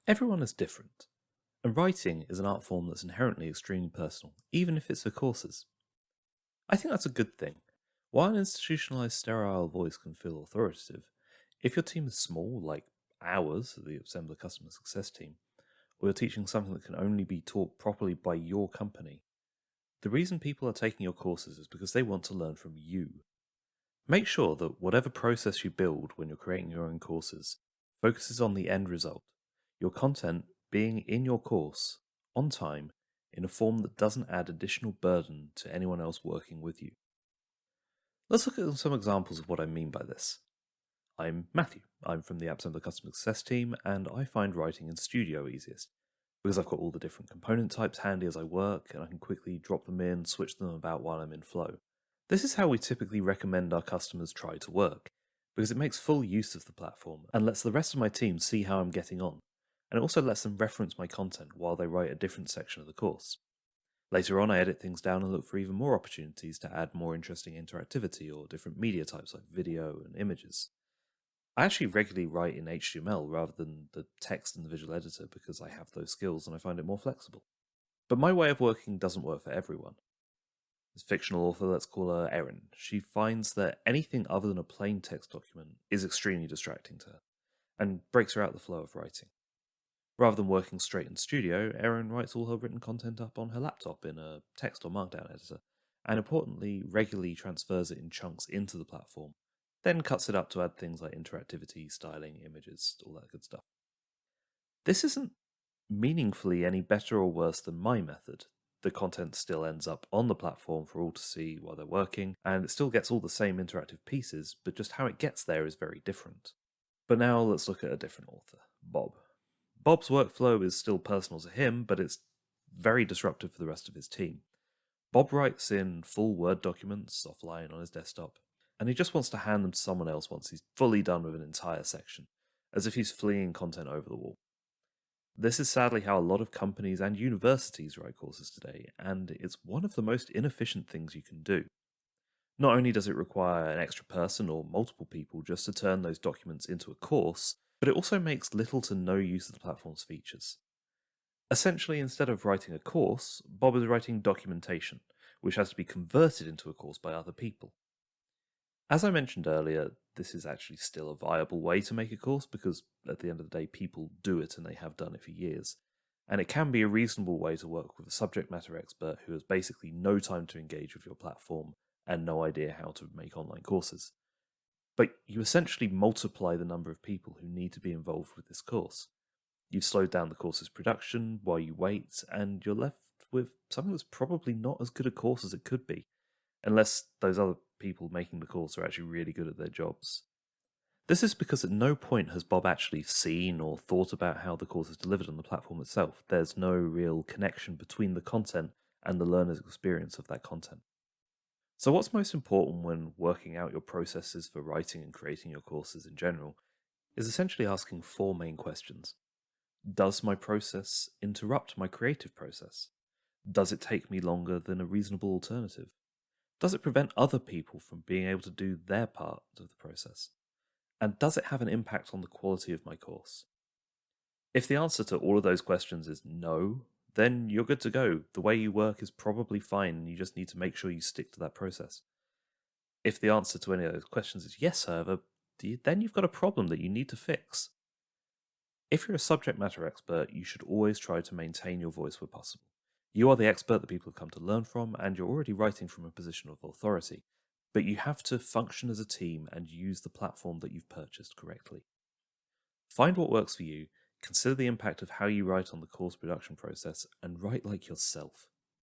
Everyone is different, and writing is an art form that's inherently extremely personal, even if it's for courses. I think that's a good thing. While an institutionalized sterile voice can feel authoritative, if your team is small, like ours, the Appsembler Customer Success team, or you're teaching something that can only be taught properly by your company, the reason people are taking your courses is because they want to learn from you. Make sure that whatever process you build when you're creating your own courses focuses on the end result, your content being in your course, on time, in a form that doesn't add additional burden to anyone else working with you. Let's look at some examples of what I mean by this. I'm Matthew. I'm from the Appsembler Customer Success team, and I find writing in Studio easiest because I've got all the different component types handy as I work, and I can quickly drop them in, switch them about while I'm in flow. This is how we typically recommend our customers try to work, because it makes full use of the platform and lets the rest of my team see how I'm getting on, and it also lets them reference my content while they write a different section of the course. Later on, I edit things down and look for even more opportunities to add more interesting interactivity or different media types like video and images. I actually regularly write in HTML rather than the text in the visual editor because I have those skills and I find it more flexible. But my way of working doesn't work for everyone. This fictional author, let's call her Erin, she finds that anything other than a plain text document is extremely distracting to her and breaks her out the flow of writing. Rather than working straight in Studio, Erin writes all her written content up on her laptop in a text or markdown editor, and importantly, regularly transfers it in chunks into the platform, then cuts it up to add things like interactivity, styling, images, all that good stuff. This isn't meaningfully any better or worse than my method. The content still ends up on the platform for all to see while they're working, and it still gets all the same interactive pieces, but just how it gets there is very different. But now let's look at a different author, Bob. Bob's workflow is still personal to him, but it's very disruptive for the rest of his team. Bob writes in full Word documents offline on his desktop, and he just wants to hand them to someone else once he's fully done with an entire section, as if he's fleeing content over the wall. This is sadly how a lot of companies and universities write courses today, and it's one of the most inefficient things you can do. Not only does it require an extra person or multiple people just to turn those documents into a course, but it also makes little to no use of the platform's features. Essentially, instead of writing a course, Bob is writing documentation, which has to be converted into a course by other people. As I mentioned earlier, this is actually still a viable way to make a course because at the end of the day, people do it and they have done it for years. And it can be a reasonable way to work with a subject matter expert who has basically no time to engage with your platform and no idea how to make online courses. But you essentially multiply the number of people who need to be involved with this course. You've slowed down the course's production while you wait, and you're left with something that's probably not as good a course as it could be, unless those other people making the course are actually really good at their jobs. This is because at no point has Bob actually seen or thought about how the course is delivered on the platform itself. There's no real connection between the content and the learner's experience of that content. So what's most important when working out your processes for writing and creating your courses in general is essentially asking four main questions. Does my process interrupt my creative process? Does it take me longer than a reasonable alternative? Does it prevent other people from being able to do their part of the process? And does it have an impact on the quality of my course? If the answer to all of those questions is no, then you're good to go. The way you work is probably fine, and you just need to make sure you stick to that process. If the answer to any of those questions is yes, however, then you've got a problem that you need to fix. If you're a subject matter expert, you should always try to maintain your voice where possible. You are the expert that people have come to learn from, and you're already writing from a position of authority, but you have to function as a team and use the platform that you've purchased correctly. Find what works for you, consider the impact of how you write on the course production process, and write like yourself.